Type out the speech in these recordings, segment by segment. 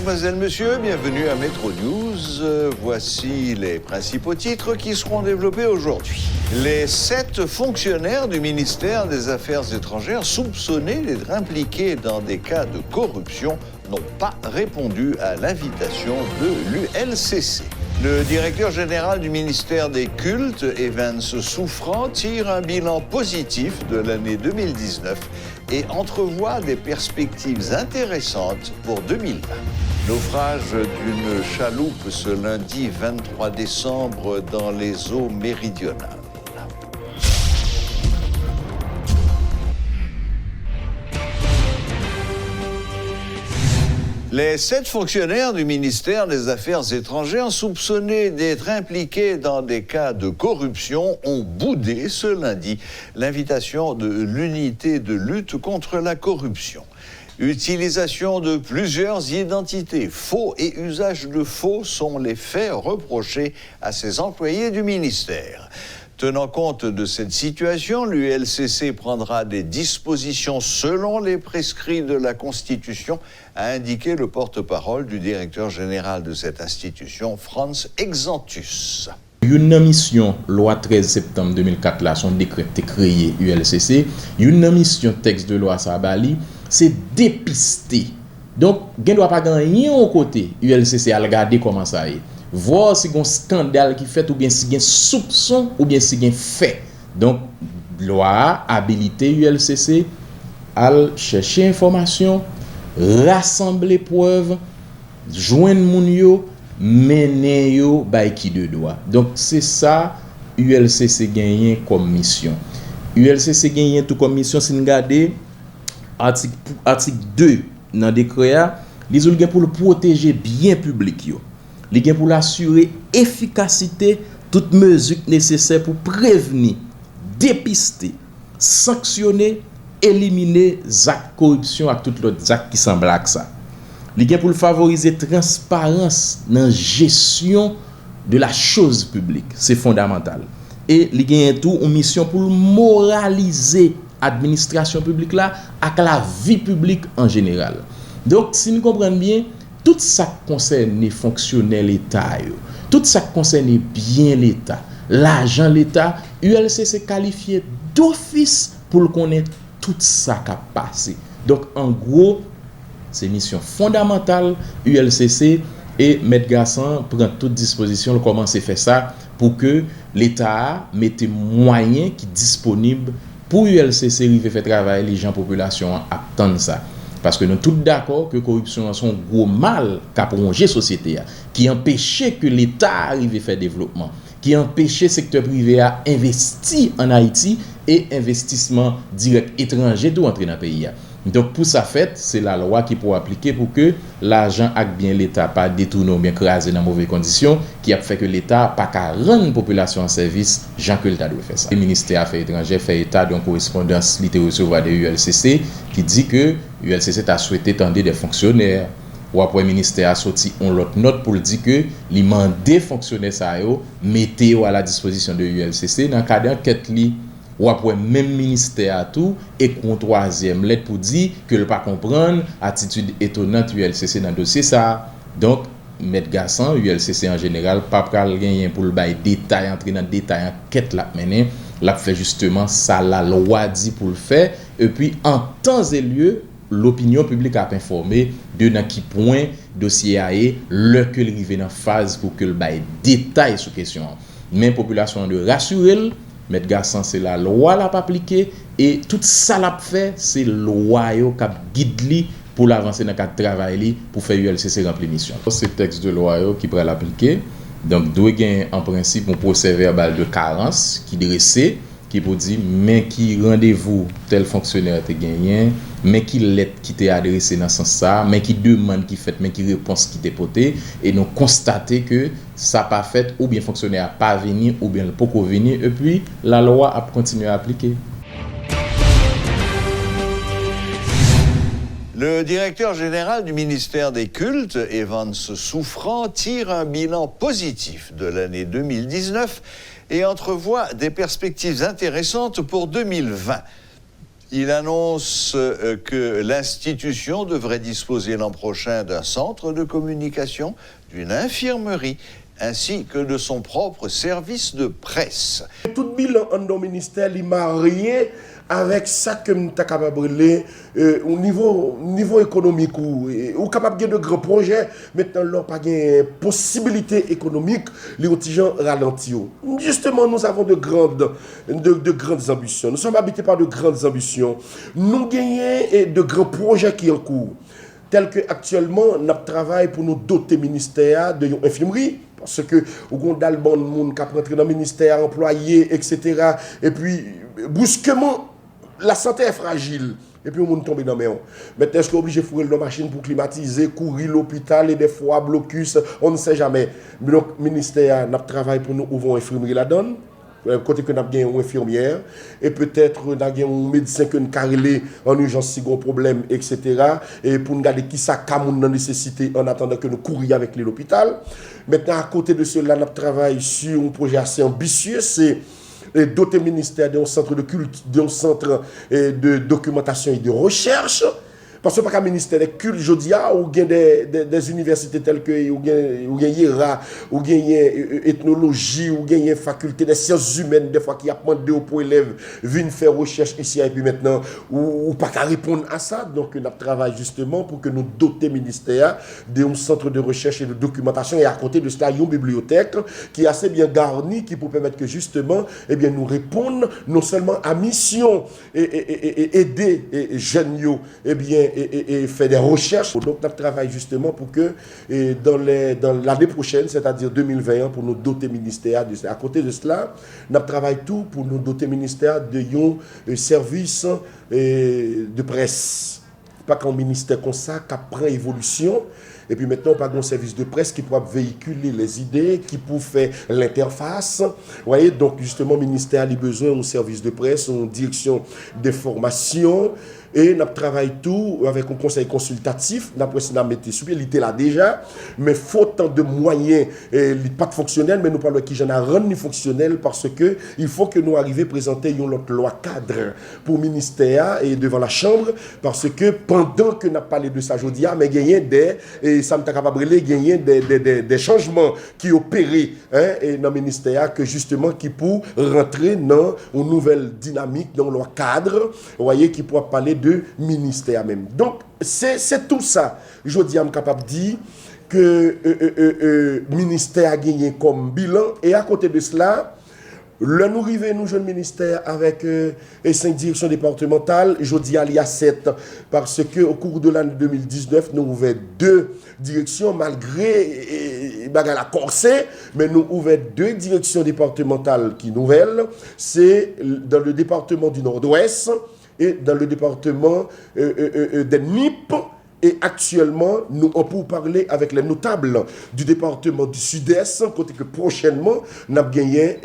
mademoiselles, messieurs, bienvenue à Métro News. Voici les principaux titres qui seront développés aujourd'hui. Les 7 fonctionnaires du ministère des Affaires étrangères soupçonnés d'être impliqués dans des cas de corruption n'ont pas répondu à l'invitation de l'ULCC. Le directeur général du ministère des Cultes, Evans Souffrant, tire un bilan positif de l'année 2019 et entrevoit des perspectives intéressantes pour 2020. Naufrage d'une chaloupe ce lundi 23 décembre dans les eaux méridionales. Les 7 fonctionnaires du ministère des Affaires étrangères soupçonnés d'être impliqués dans des cas de corruption ont boudé ce lundi l'invitation de l'unité de lutte contre la corruption. Utilisation de plusieurs identités, faux et usage de faux sont les faits reprochés à ces employés du ministère. Tenant compte de cette situation, l'ULCC prendra des dispositions selon les prescrits de la Constitution, a indiqué le porte-parole du directeur général de cette institution, Franz Exantus. Une mission loi 13 septembre 2004 là son décret créé ULCC, une mission texte de loi Sabali, c'est dépister. Donc, il ne doit pas gagner au côté ULCC à regarder comment ça est. Voir si il y a un scandale qui fait ou bien si il y a un soupçon ou bien si il y a un fait. Donc, loi habilité ULCC à chercher information, rassembler preuves, joindre moun yo, mener yo bay qui de droit. Donc, c'est ça ULCC gagne comme mission. ULCC gagne tout comme mission si nous regardons article 2 dans décret, les ont pour le protéger bien public yo. Les gains pour assurer efficacité toutes mesures nécessaires pour prévenir, dépister, sanctionner, éliminer les actes de corruption et tous les autres actes qui semblent à ça. Les gains pour favoriser transparence dans la gestion de la chose publique, c'est fondamental. Et les gains tout une mission pour moraliser l'administration publique là avec la vie publique en général. Donc si nous comprenons bien, tout ça qui concerne les fonctionnaires l'État, tout ça qui concerne bien l'État, l'argent l'État, ULCC qualifié d'office pour le connaître tout ça qui a passé. Donc en gros, c'est une mission fondamentale ULCC et M. Gassan prend toute disposition pour commencer à faire ça pour que l'État mette moyens qui sont disponibles pour ULCC arriver faire travailler les gens population attendent ça. Parce que nous sommes tous d'accord que la corruption est un gros mal qui a prolongé la société, qui empêche que l'État arrive à faire développement, qui empêche le secteur privé à investir en Haïti et investissement direct étranger tout entrer dans le pays. Donc pour ça fait, c'est la loi qui peut appliquer pour que l'argent avec bien l'État pas détourné ou bien crasé dans mauvaises conditions, qui a fait que l'État pas qu'à rendre la population en service, Jean que l'État doit faire ça. Le ministère des Affaires étrangères fait état d'une correspondance littéraire recevoir de ULCC qui dit que ULCC a souhaité tendre des fonctionnaires. Ou après le ministère a sorti une autre note pour dire que les mandats fonctionnaires ça yo mettez à la disposition de ULCC dans le cadre d'enquête li. Ou après même ministère à tout et qu'on troisième lettre pour dire que le pas comprendre attitude étonnante ULCC dans le dossier ça. Donc M. Gassan ULCC en général pas pral gagner pour le bail détail entrer dans détail enquête la mener l'a fait justement ça la loi dit pour le faire et puis en temps et lieu l'opinion publique a informé de dans qui point dossier a le que arrive dans phase pour que le bail détail sur question mais population de rassurer M. Gassan, c'est la loi l'a pas appliquée et tout ça l'a fait, c'est loi qui guide li pour l'avancer dans le cadre de travail pour faire ULCC remplir mission. C'est texte de loi qui pourrait l'appliquer. Donc, doit gagner en principe un procès verbal de carence qui dressé qui pour dire mais qui rendez-vous tel fonctionnaire te gagné, mais qui lettre qui t'est adressé dans ce sens ça, mais qui demande qui fait, mais qui réponse qui t'est portée et nous constater que ça pas fait ou bien fonctionnaire pas venir ou bien pas venir et puis la loi a continué à appliquer. Le directeur général du ministère des Cultes, Evans Souffrant, tire un bilan positif de l'année 2019 et entrevoit des perspectives intéressantes pour 2020. Il annonce que l'institution devrait disposer l'an prochain d'un centre de communication, d'une infirmerie, ainsi que de son propre service de presse. Tout bilan en nos ministères est marié avec ça que nous sommes capables de au niveau économique ou capable de grands projets. Maintenant, là, pas de possibilité économique, les gens ralentis. Justement, nous avons de grandes ambitions. Nous sommes habités par de grandes ambitions. Nous gagnons de grands projets qui sont en cours. Tel que actuellement, nous travaillons pour nous doter le ministère de infirmerie. Parce que, au d'albon, monde qui rentré dans le ministère, employé, etc. Et puis, brusquement, la santé est fragile. Et puis, on monde tombe dans les mains. Maintenant, est-ce qu'on est obligé de fourrer la machine pour climatiser, courir l'hôpital et des fois, blocus, on ne sait jamais. Mais donc, le ministère, nous travaillons pour nous ouvrir une infirmerie là-dedans. Côté que nous avons une infirmière, et peut-être nous avons un médecin qui nous carré en urgence si gros problème, etc. Et pour nous garder qui ça comme nous nécessité en attendant que nous courions avec l'hôpital. Maintenant, à côté de cela, nous travaillons sur un projet assez ambitieux, c'est doter le ministère d'un centre de culte, d'un centre de documentation et de recherche. Parce que pas qu'un ministère de culte, je dis, ou bien des universités telles que, ou bien IRA, ou bien ethnologie, ou bien faculté des sciences humaines, des fois qui apprennent pour élèves, viennent faire recherche ici, et puis maintenant, ou pas qu'à répondre à ça. Donc, on travaille justement pour que nous doter le ministère d'un centre de recherche et de documentation, et à côté de cela, il y a une bibliothèque qui est assez bien garnie, qui peut permettre que justement, eh bien, nous répondre non seulement à mission et aider les jeunes, eh bien, et fait des recherches. Donc, on travaille justement pour que dans l'année prochaine, c'est-à-dire 2021, pour nous doter le ministère. À côté de cela, on travaille tout pour nous doter le ministère de un service de presse. Pas qu'un ministère comme ça, qui prend évolution. Et puis maintenant, on a un service de presse qui peut véhiculer les idées, qui peut faire l'interface. Vous voyez, donc justement, le ministère a besoin d'un service de presse, une direction de formation. Et nous travaillons tout avec un conseil consultatif. Nous avons mis sur pied, il était là déjà. Mais faut tant de moyens, pas de fonctionnels, mais nous parlons qui j'en ai rendu fonctionnel parce que il faut que nous arrivions à présenter une autre loi cadre pour le ministère et devant la Chambre. Parce que pendant que nous avons parlé de ça aujourd'hui, mais il y a des changements qui opéraient dans le ministère que justement qui pour rentrer dans une nouvelle dynamique, dans la loi cadre, vous voyez, qui pourra parler de ministère même. Donc, c'est tout ça. Je dis, je suis capable de dire que le ministère a gagné comme bilan. Et à côté de cela, le nous arrivons, nous, jeunes ministères, avec 5 directions départementales. Je dis, il y a 7. Parce qu'au cours de l'année 2019, nous avons 2 directions, malgré la corset, mais nous avons 2 directions départementales qui nouvelles. C'est dans le département du Nord-Ouest et dans le département des NIP. Et actuellement, nous on peut parler avec les notables du département du Sud-Est, côté que prochainement, nous avons gagné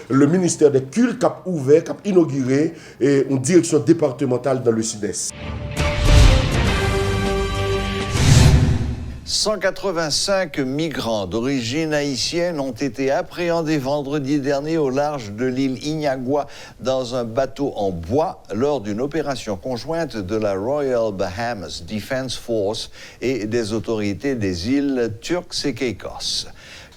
le ministère des Cultes qui a ouvert, qui a inauguré une direction départementale dans le Sud-Est. 185 migrants d'origine haïtienne ont été appréhendés vendredi dernier au large de l'île Inagua dans un bateau en bois lors d'une opération conjointe de la Royal Bahamas Defense Force et des autorités des îles Turks et Caicos.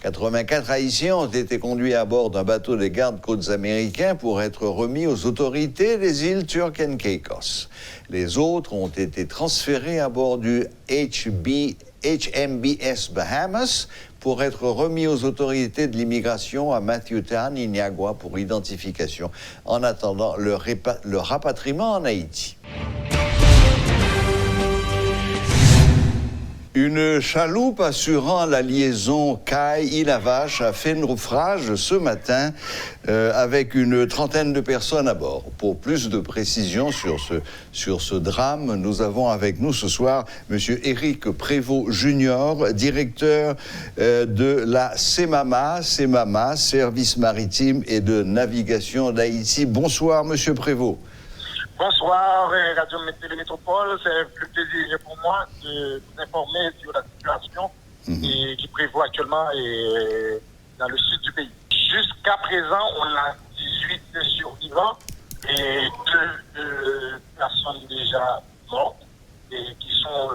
84 Haïtiens ont été conduits à bord d'un bateau des gardes-côtes américains pour être remis aux autorités des îles Turks et Caicos. Les autres ont été transférés à bord du HMBS Bahamas pour être remis aux autorités de l'immigration à Matthewtown, Inagua, pour identification, en attendant le rapatriement en Haïti. Une chaloupe assurant la liaison Caille-Île-à-Vache a fait naufrage ce matin avec une trentaine de personnes à bord. Pour plus de précisions sur ce drame, nous avons avec nous ce soir M. Éric Prévost Junior, directeur de la CEMAMA, Service maritime et de navigation d'Haïti. Bonsoir M. Prévost. Bonsoir, Radio Métropole. C'est un plaisir pour moi de vous informer sur la situation qui prévoit actuellement dans le sud du pays. Jusqu'à présent, on a 18 survivants et personnes déjà mortes et qui sont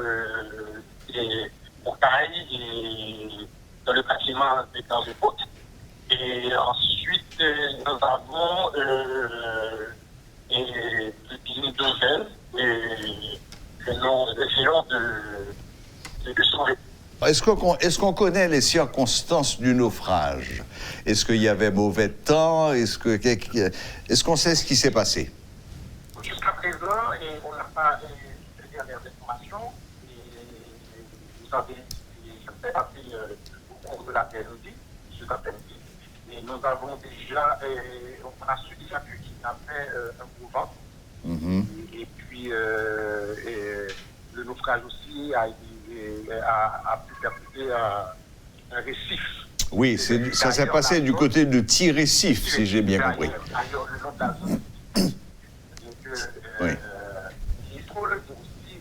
des portails et dans le bâtiment des camps de côte. Et ensuite, nous avons une douzaine que nous essayons de sauver. Est-ce qu'on connaît les circonstances du naufrage? Est-ce qu'il y avait mauvais temps? Est-ce qu'on sait ce qui s'est passé? Jusqu'à présent, on n'a pas les dernières informations. Vous savez, je fais passer au cours de l'après-midi, cet après-midi. Et nous avons déjà, on a su déjà qu'il y avait un gros vent. Et puis, le naufrage aussi a pu percuter un récif. Oui, ça s'est passé du côté de Tir-Récif, si j'ai bien compris. D'ailleurs, le nom de la zone. Oui. Il faut le dire aussi,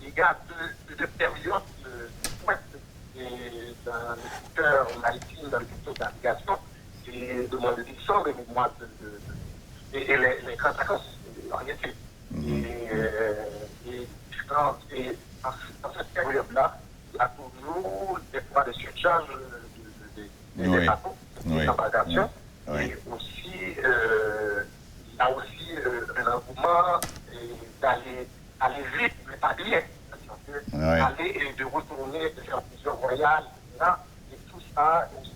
il y a deux périodes dans le secteur maritime, dans le secteur de navigation, et de mois de décembre et le mois et les grandes vacances, en effet. Et dans cette période-là, il y a toujours des points de surcharge des bateaux, des embarcations. Et aussi, il y a aussi un engouement d'aller vite, mais pas bien. Aller et de retourner, de faire plusieurs voyages, et tout ça aussi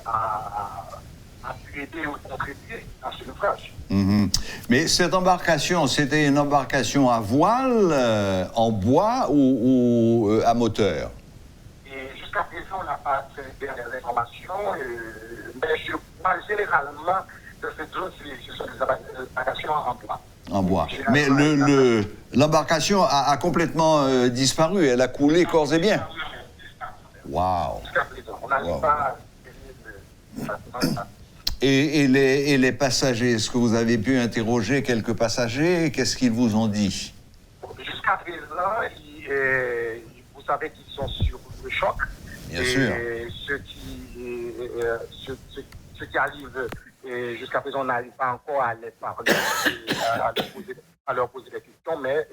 a pu aider ou contribuer à ce naufrage. Mais cette embarcation, c'était une embarcation à voile, en bois ou à moteur? Et jusqu'à présent, on n'a pas ces dernières informations, mais je crois généralement que cette zone, ce sont des embarcations en bois. En bois. Mais l'embarcation a complètement disparu, elle a coulé corps et bien. Waouh! Jusqu'à présent, on n'arrive pas à... Et les passagers, est-ce que vous avez pu interroger quelques passagers? Qu'est-ce qu'ils vous ont dit? Jusqu'à présent, vous savez qu'ils sont sur le choc. Bien sûr. Ceux qui arrivent, jusqu'à présent, on n'arrive pas encore à les parler, à leur poser des questions, mais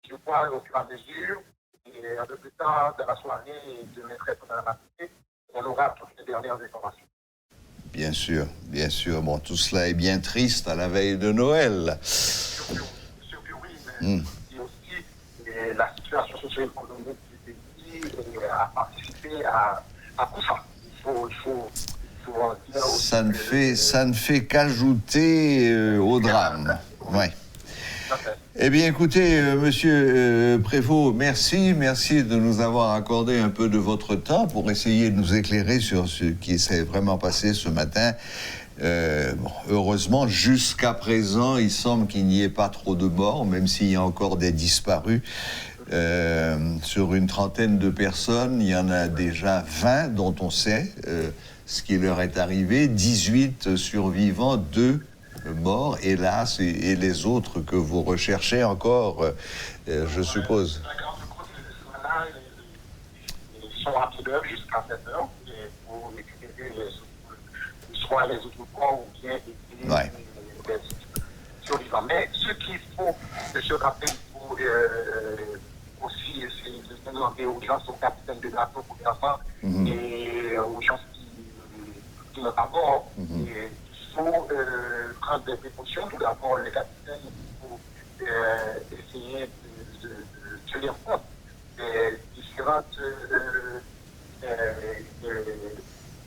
je crois au fur et à mesure, et un peu plus tard dans la soirée, de mettre dans la matinée, on aura toutes les dernières informations. Bien sûr, bien sûr. Bon, tout cela est bien triste à la veille de Noël. Sûr que oui, mais et aussi la situation socio-économique du pays a participé à tout ça. Il faut en dire aussi. Ça ne fait qu'ajouter au drame. Ouais. Eh bien, écoutez, Monsieur Prévost, merci de nous avoir accordé un peu de votre temps pour essayer de nous éclairer sur ce qui s'est vraiment passé ce matin. Heureusement, jusqu'à présent, il semble qu'il n'y ait pas trop de morts, même s'il y a encore des disparus. Sur une trentaine de personnes, il y en a déjà 20 dont on sait ce qui leur est arrivé, 18 survivants, 2 morts, hélas, et les autres que vous recherchez encore, je suppose. La grande côte de Semana, ils sont à pied d'œuvre jusqu'à 7 heures pour récupérer soit les autres corps ou bien les survivants. Mais ce qu'il faut se rappeler pour aussi, c'est de demander aux gens, aux capitaines de bateau, pour les enfants, et aux gens qui n'ont pas mort. Il faut prendre des précautions. Tout d'abord, les capitaines, pour essayer de tenir compte des différentes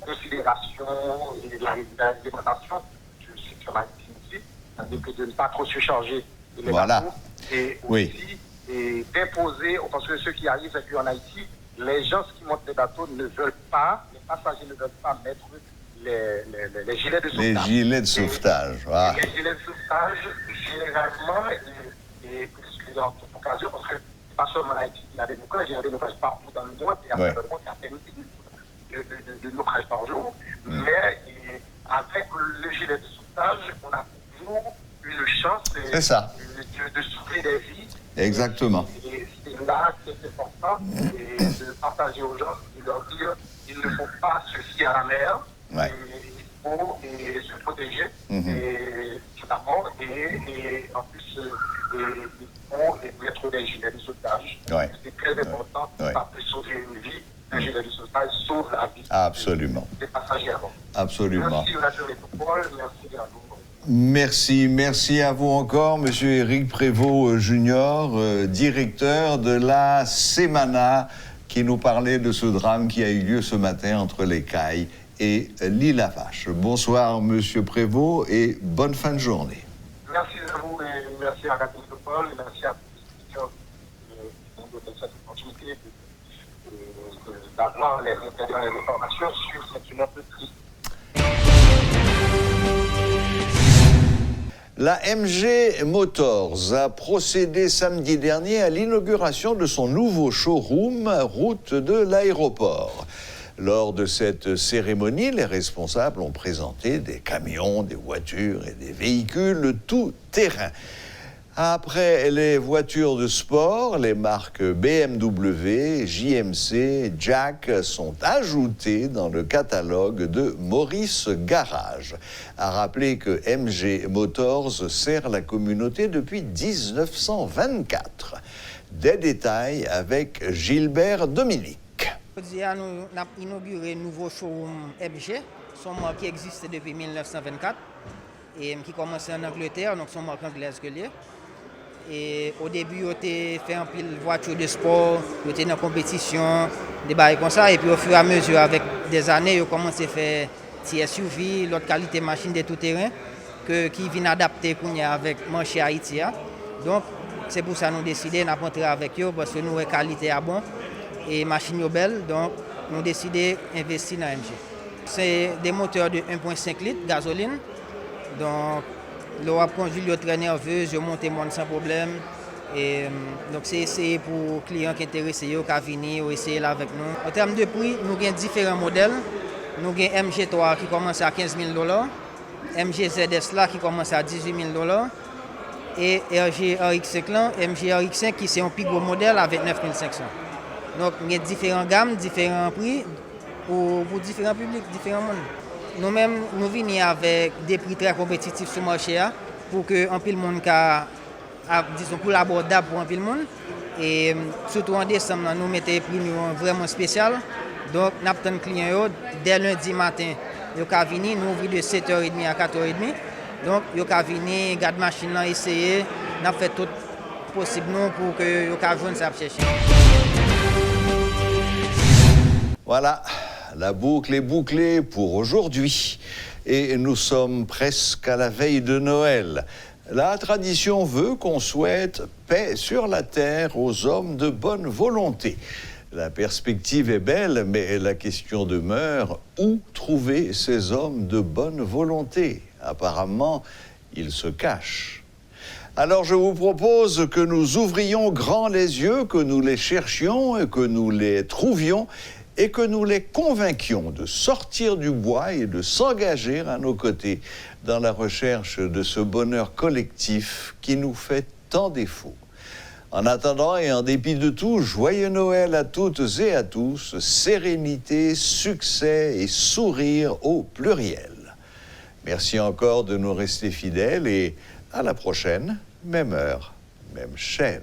considérations et de la réglementation du secteur maritime ici, c'est-à-dire que de ne pas trop surcharger les bateaux et aussi d'imposer, parce que ceux qui arrivent en Haïti, les gens qui montent les bateaux ne veulent pas, les passagers ne veulent pas mettre les gilets de sauvetage. Les gilets de sauvetage, voilà. Les gilets de sauvetage, généralement, et plus dans toute occasion, parce que pas seulement en Haïti, il y a des naufrages partout dans le monde, et après le monde, il y a des naufrages par jour. Mais avec le gilet de sauvetage, on a toujours une chance de sauver des vies. Exactement. Et c'est là que c'est important de partager aux gens, de leur dire il ne faut pas se fier à la mer. Il faut se protéger. Et je notamment, et en plus, les maîtres des gilets de sauvetage. Ouais. C'est très important, ça peut sauver une vie. Un gilet de sauvetage sauve la vie Absolument. des passagers avant. Absolument. Merci Radio Métropole, merci à vous. Merci à vous encore, Monsieur Éric Prévost Junior, directeur de la Semana, qui nous parlait de ce drame qui a eu lieu ce matin entre les Cayes et l'Île-à-Vache. Bonsoir, Monsieur Prévost, et bonne fin de journée. Merci à vous et merci à Radio Métropole et merci à tous qui ont donné cette opportunité d'avoir les informations sur cette note triste. La MG Motors a procédé samedi dernier à l'inauguration de son nouveau showroom route de l'aéroport. Lors de cette cérémonie, les responsables ont présenté des camions, des voitures et des véhicules tout-terrain. Après les voitures de sport, les marques BMW, JMC, Jack sont ajoutées dans le catalogue de Maurice Garage. À rappeler que MG Motors sert la communauté depuis 1924. Des détails avec Gilbert Dominique. Nous avons inauguré un nouveau showroom MG, son marque qui existe depuis 1924 et qui commence en Angleterre, donc son marque anglaise que lié. Et au début, on a fait un pile voiture de sport, on était dans la compétition, des bails comme ça. Et puis au fur et à mesure, avec des années, on a commencé à faire des SUV, l'autre qualité machine de tout terrain, qui vient adapter avec le marché Haïti. Donc c'est pour ça que nous avons décidé d'entrer avec eux, parce que nous avons qualité à bon et machine belle. Donc nous avons décidé d'investir dans MG. C'est des moteurs de 1,5 litres gasoline. Donc, l'eau a conduit le très nerveux, je monte mon sans problème. Et, donc, c'est essayer pour les clients qui sont intéressés, qui venir, essayer là avec nous. En termes de prix, nous avons différents modèles. Nous avons MG3 qui commence à $15 000, MG ZS là qui commence à $18 000 et RG RX5 là, MG RX5 qui c'est un plus gros modèle avec 9 500. Donc, il y a différentes gammes, différents prix pour différents publics, différents mondes. Nous-mêmes, nous venons avec des prix très compétitifs sur le marché pour que un peu le monde disons pour l'abordable pour un peu le monde. Et surtout en décembre, nous mettons des prix vraiment spéciaux. Donc, nous avons des clients dès lundi matin. Ils peuvent venir, nous ouvrons de 7h30 à 4h30. Donc, ils peuvent venir, garder la machine, essayer. Nous avons fait tout possible pour que ils puissent joindre ça chercher. Voilà. La boucle est bouclée pour aujourd'hui et nous sommes presque à la veille de Noël. La tradition veut qu'on souhaite paix sur la terre aux hommes de bonne volonté. La perspective est belle, mais la question demeure, où trouver ces hommes de bonne volonté? Apparemment, ils se cachent. Alors je vous propose que nous ouvrions grand les yeux, que nous les cherchions et que nous les trouvions et que nous les convainquions de sortir du bois et de s'engager à nos côtés dans la recherche de ce bonheur collectif qui nous fait tant défaut. En attendant et en dépit de tout, joyeux Noël à toutes et à tous, sérénité, succès et sourire au pluriel. Merci encore de nous rester fidèles et à la prochaine, même heure, même chaîne.